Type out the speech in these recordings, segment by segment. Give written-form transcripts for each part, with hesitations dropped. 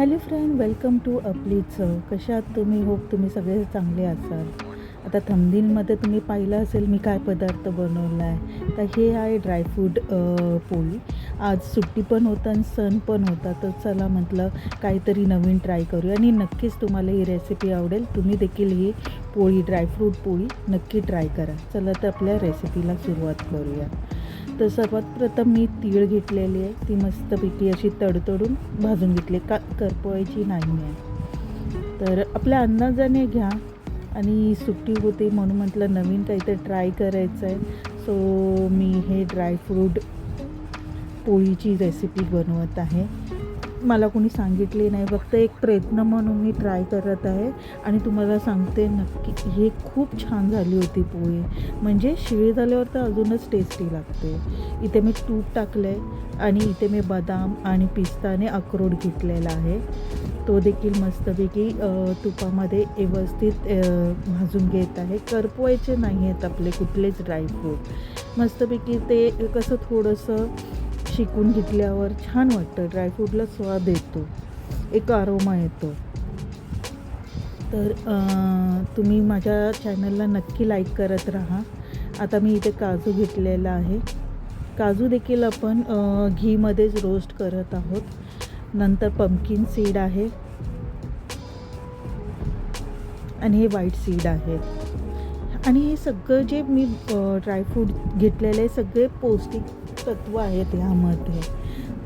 Hello friend, welcome to आपली चव. कशा आहात तुम्ही? होप तुम्ही सगळे चांगले असाल. आता थंबनेलमध्ये तुम्ही पाहिलं असेल मी काय पदार्थ बनवला आहे. तर हे आहे ड्रायफ्रूट पोळी. आज सुट्टी पण होतं आणि सण पण होता, तर चला म्हटलं काहीतरी नवीन ट्राय करूया आणि नक्कीच तुम्हाला ही रेसिपी आवडेल. तुम्ही देखील ही पोळी, ड्रायफ्रूट पोळी नक्की ट्राय करा. चला तर आपल्या रेसिपीला सुरुवात करूया. तर सर्वात प्रथम मी तीळ घेतलेली आहे. ती मस्तपैकी अशी तडतडून भाजून घेतली, करपवायची नाही आहे. तर आपल्या अंदाजाने घ्या आणि सुट्टी होते म्हणून म्हटलं नवीन काहीतरी ट्राय करायचं आहे. सो मी हे ड्रायफ्रूट पोळीची रेसिपी बनवत आहे. मला कोणी सांगितले नाही, फक्त एक प्रयत्न म्हणून मी ट्राय करत आहे आणि तुम्हाला सांगते नक्की हे खूप छान झाली होती पोळी. म्हणजे शिळी झाल्यावर तर अजूनच टेस्टी लागते. इथे मी तूप टाकलं आहे आणि इथे मी बदाम आणि पिस्ता आणि अक्रोड घेतलेला आहे. तो देखील मस्तपैकी तुपामध्ये व्यवस्थित भाजून घेत आहे. करपवायचे नाही आहेत आपले कुठलेच ड्रायफ्रूट. मस्तपैकी ते कसं थोडंसं शिकून घेतल्यावर छान वाटतं. ड्रायफ्रूटला स्वाद येतो, एक आरोमा येतो. तर तुम्ही माझ्या चॅनलला नक्की लाईक करत राहा. आता मी इथे काजू घेतलेला आहे. काजू देखील आपण घीमध्येच रोस्ट करत आहोत. नंतर पंपकिन सीड आहे आणि हे व्हाईट सीड आहेत. आणि हे सगळं जे मी ड्रायफ्रूट घेतलेले सगळे पौष्टिक तत्व आहेत ह्यामध्ये.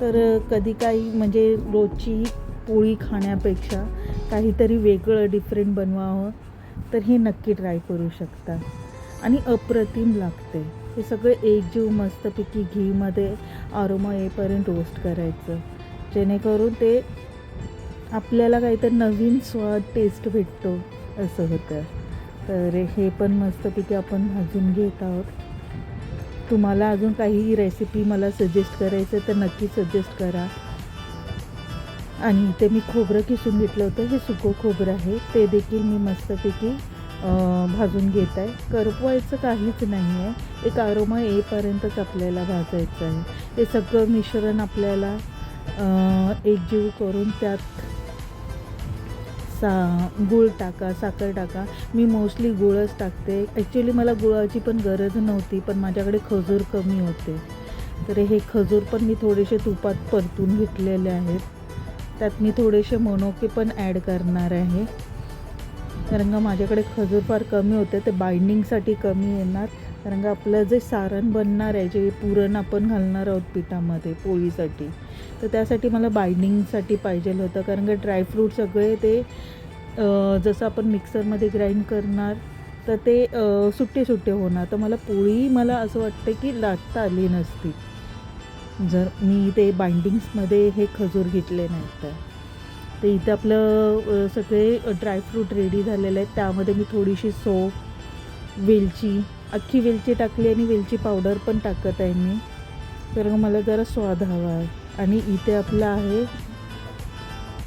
तर कधी काही म्हणजे रोजची पोळी खाण्यापेक्षा काहीतरी वेगळं डिफरंट बनवावं तर हे नक्की ट्राय करू शकता आणि अप्रतिम लागते. हे सगळं एकजीव मस्तपैकी घीमध्ये आरोमा येईपर्यंत रोस्ट करायचं, जेणेकरून ते आपल्याला काहीतरी नवीन स्वाद टेस्ट भेटतो असं होतं. तर हे पण मस्तपैकी आपण भाजून घेत आहोत. तुम्हाला अजून काही रेसिपी मला सजेस्ट करायचं तर नक्की सजेस्ट करा. आणि इथे मी खोबरं किसून घेतलं होतं. हे सुकं खोबरं आहे, ते देखील मी मस्तपैकी भाजून घेत आहे. करपवायचं काहीच नाही आहे, एक आरोमा येईपर्यंतच आपल्याला भाजायचं आहे. हे सगळं मिश्रण आपल्याला एकजीव करून त्यात गूळ टाका, साखर टाका. मी मोस्टली गूळच टाकते. ॲक्च्युली मला गुळाची पण गरज नव्हती, पण माझ्याकडे खजूर कमी होते. तर हे खजूर पण मी थोडेसे तुपात परतून घेतलेले आहेत. त्यात मी थोडेसे मनोके पण ॲड करणार आहे, कारण का माझ्याकडे खजूर फार कमी होते. ते बाइंडिंगसाठी कमी येणार, कारण का आपलं जे सारण बनणार आहे, जे पुरण आपण घालणार आहोत पिठामध्ये पोळीसाठी, तर त्यासाठी मला बाइंडिंगसाठी पाहिजे होतं. कारण का ड्रायफ्रूट सगळे ते जसं आपण मिक्सरमध्ये ग्राइंड करणार तर ते सुट्टे सुट्टे होणार. तर मला असं वाटतं की लाटता आली नसती जर मी ते बाइंडिंग्समध्ये हे खजूर घेतले नाही तर. ते इथं आपलं सगळे ड्रायफ्रूट रेडी झालेले आहेत. त्यामध्ये मी थोडीशी सौंफ, वेलची, अख्खी वेलची टाकली आणि वेलची पावडर पण टाकत आहे मी, कारण मला जरा स्वाद हवा आहे. आणि इथे आपलं आहे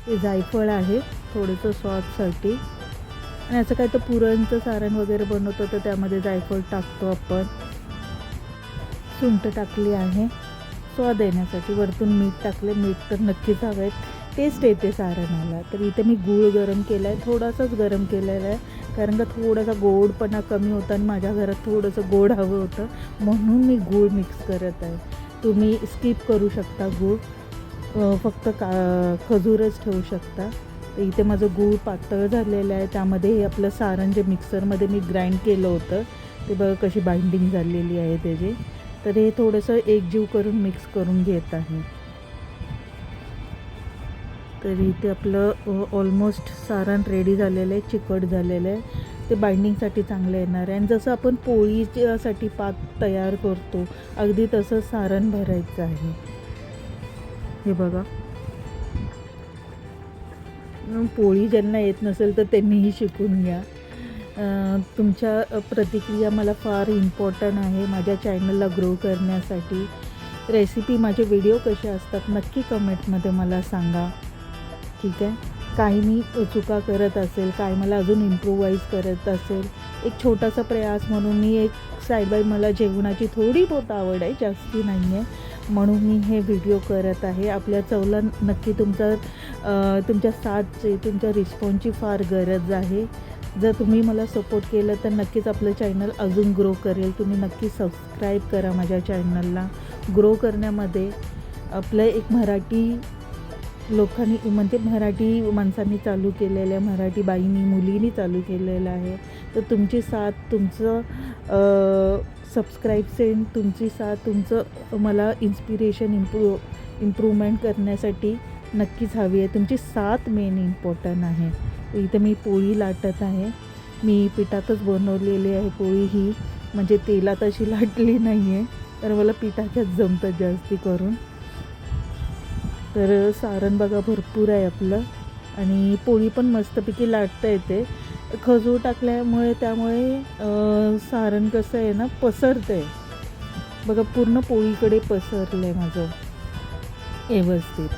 ते जायफळ आहे थोडंसं स्वादसाठी. आणि असं काय तर पुरणचं सारण वगैरे बनवतो तर त्यामध्ये जायफळ टाकतो आपण. सुंठ टाकली आहे स्वाद येण्यासाठी. वरतून मीठ टाकले. मीठ तर नक्कीच हवं आहे, टेस्ट येते सारणाला. तर इथे मी गूळ गरम केला आहे, थोडासाच गरम केलेला आहे, कारण का थोडासा गोडपणा कमी होता आणि माझ्या घरात थोडंसं गोड हवं होतं म्हणून मी गूळ मिक्स करत आहे. तुम्ही स्किप करू शकता गूळ, फक्त खजूरच ठेवू शकता. तर इथे माझं गूळ पातळ झालेलं आहे. त्यामध्ये हे आपलं सारण जे मिक्सरमध्ये मी ग्राइंड केलं होतं ते बघा कशी बाइंडिंग झालेली आहे त्याची. तर हे थोडंसं एकजीव करून मिक्स करून घेत आहे. तर इथे आपलं ऑलमोस्ट सारण रेडी झालेलं आहे, चिकट झालेलं आहे. ते बाइंडिंगसाठी चांगलं येणार आहे. आणि जसं आपण पोळीसाठी पाक तयार करतो अगदी तसं सारण भरायचं आहे. हे बघा, पोळी ज्यांना येत नसेल तर त्यांनीही शिकून घ्या. तुमच्या प्रतिक्रिया मला फार इम्पॉर्टंट आहे माझ्या चॅनलला ग्रो करण्यासाठी. रेसिपी माझे व्हिडिओ कसे असतात नक्की कमेंटमध्ये मला सांगा, ठीक आहे. काही मी चुका करत असेल, काही मला अजून इम्प्रूवाईज करत असेल, एक छोटासा प्रयास म्हणून मी एक साईड बाय मला जेवणाची थोडी बहुत आवड आहे, जास्ती नाही आहे, म्हणून मी हे व्हिडिओ करत आहे. आपल्या चवला नक्की तुमचा तुमच्या साथचे, तुमच्या रिस्पॉन्सची फार गरज आहे. जर तुम्ही मला सपोर्ट केलं तर नक्कीच आपलं चॅनल अजून ग्रो करेल. तुम्ही नक्की सबस्क्राईब करा माझ्या चॅनलला. ग्रो करण्यामध्ये आपलं एक मराठी लोकांनी म्हणजे मराठी माणसांनी चालू केलेलं आहे, मराठी बाईंनी मुलींनी चालू केलेलं आहे. तर तुमची साथ, तुमचं सबस्क्राईबचे, तुमची साथ, तुमचं मला इन्स्पिरेशन इम्प्रूव्हमेंट करण्यासाठी नक्कीच हवी आहे. तुमची साथ मेन इम्पॉर्टंट आहे. इथं मी पोळी लाटत आहे. मी पिठातच बनवलेली आहे पोळी ही, म्हणजे तेलात अशी लाटली नाही आहे, तर मला पिठाच्याच जमतं जास्ती करून. तर सारण बघा भरपूर आहे आपलं आणि पोळी पण मस्तपैकी लाटता येते. खजूर टाकल्यामुळे त्यामुळे सारण कसं आहे ना पसरतं आहे बघा, पूर्ण पोळीकडे पसरलं आहे माझं व्यवस्थित.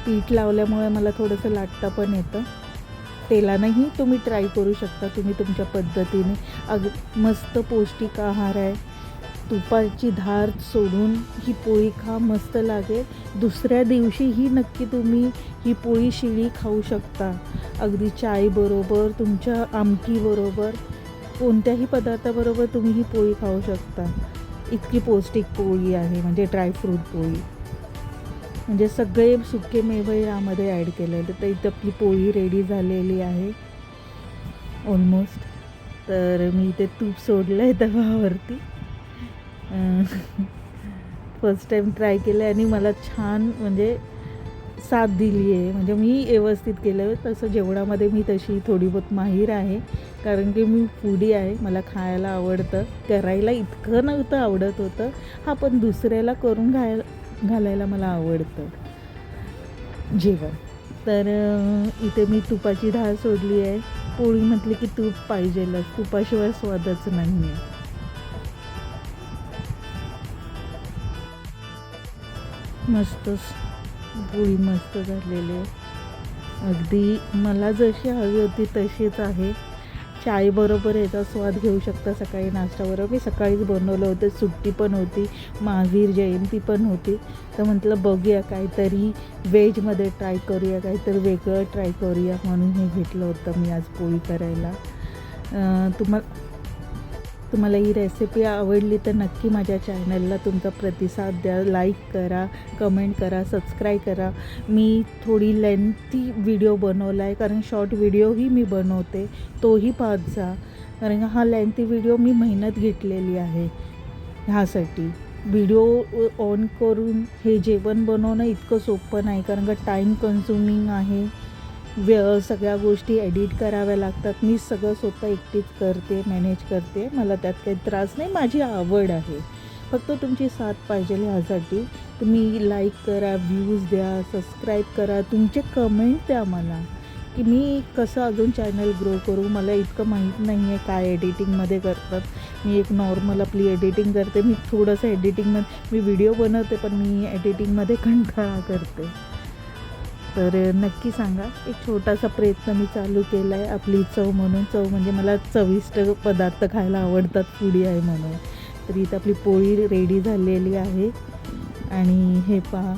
पीठ लावल्यामुळे मला थोडंसं लाटता पण येतं. तेलानंही तुम्ही ट्राय करू शकता तुम्ही तुमच्या पद्धतीने. मस्त पौष्टिक आहार आहे. तुपाची धार सोडून ही पोळी खा, मस्त लागेल. दुसऱ्या दिवशीही नक्की तुम्ही ही पोळी शिळी खाऊ शकता. अगदी चायबरोबर, तुमच्या आमटीबरोबर, कोणत्याही पदार्थाबरोबर तुम्ही ही पोळी खाऊ शकता. इतकी पौष्टिक पोळी आहे, म्हणजे ड्रायफ्रूट पोळी. म्हणजे सगळे सुके मेवे यामध्ये ॲड केलेले. तर इथं आपली पोळी रेडी झालेली आहे ऑलमोस्ट. तर मी इथे तूप सोडलं आहे तव्यावरती. फर्स्ट टाईम ट्राय केलं आहे आणि मला छान म्हणजे साथ दिली आहे. म्हणजे मी व्यवस्थित केलं आहे. तसं जेवणामध्ये मी तशी थोडी बहुत माहीर आहे, कारण की मी फूडी आहे. मला खायला आवडतं. करायला इतकं नव्हतं आवडत होतं, हा पण दुसऱ्याला करून घालायला मला आवडतं जेवण. तर इथे मी तुपाची धार सोडली आहे. पोळी म्हटली की तूप पाहिजेलच, तुपाशिवाय स्वादच नाही आहे. मस्तच पोळी मस्त झालेली आहे. अगदी मला जशी हवी होती तशीच आहे. चायबरोबर याचा स्वाद घेऊ शकता. सकाळी नाश्त्याबरोबर मी सकाळीच बनवलं होतं. सुट्टी पण होती, महावीर जयंती पण होती. तर म्हटलं बघूया काहीतरी व्हेजमध्ये ट्राय करूया, काहीतरी वेगळं ट्राय करूया, म्हणून हे घेतलं होतं मी आज पोळी करायला. तुम्हाला ही रेसिपी आवडली तर नक्की माझ्या चॅनलला तुमचा प्रतिसाद द्या. लाईक करा, कमेंट करा, सबस्क्राईब करा. मी थोडी लेंथी व्हिडिओ बनवला आहे, कारण शॉर्ट व्हिडिओही मी बनवते, तोही पाहत जा. कारण हा लेंथी व्हिडिओ मी मेहनत घेतलेली आहे ह्यासाठी. व्हिडिओ ऑन करून हे जेवण बनवणं इतकं सोपं नाही, कारण का टाईम कन्झ्युमिंग आहे. सगळ्या गोष्टी एडिट कराव्या लागतात. मी सगळं स्वतः एकटीच करते, मॅनेज करते. मला त्यात काही त्रास नाही, माझी आवड आहे. फक्त तुमची साथ पाहिजे ह्यासाठी. तुम्ही लाईक करा, व्ह्यूज द्या, सबस्क्राईब करा, तुमचे कमेंट द्या मला, की मी कसं अजून चॅनल ग्रो करू. मला इतकं माहीत नाही आहे काय एडिटिंगमध्ये करतात. मी एक नॉर्मल आपली एडिटिंग करते. मी थोडंसं एडिटिंगमध्ये मी व्हिडिओ बनवते, पण मी एडिटिंगमध्ये कंटाळा करते. तर नक्की सांगा. एक छोटासा प्रयत्न मी चालू केला आहे आपली चव म्हणून. चव म्हणजे मला चविष्ट पदार्थ खायला आवडतात, फूडी आहे म्हणून. तर इथं आपली पोळी रेडी झालेली आहे. आणि हे पहा,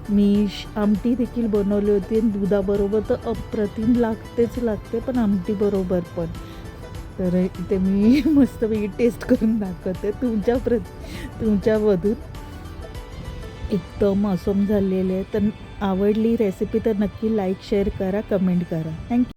मी आमटी देखील बनवली होती आणि दुधाबरोबर तर अप्रतिम लागते, पण आमटीबरोबर पण. तर इथे मी मस्तपैकी टेस्ट करून दाखवते तुमच्यामधून. एकदम असम झालेले आहे. तर आवडली रेसिपी तर नक्की लाईक शेअर करा, कमेंट करा. थँक्यू.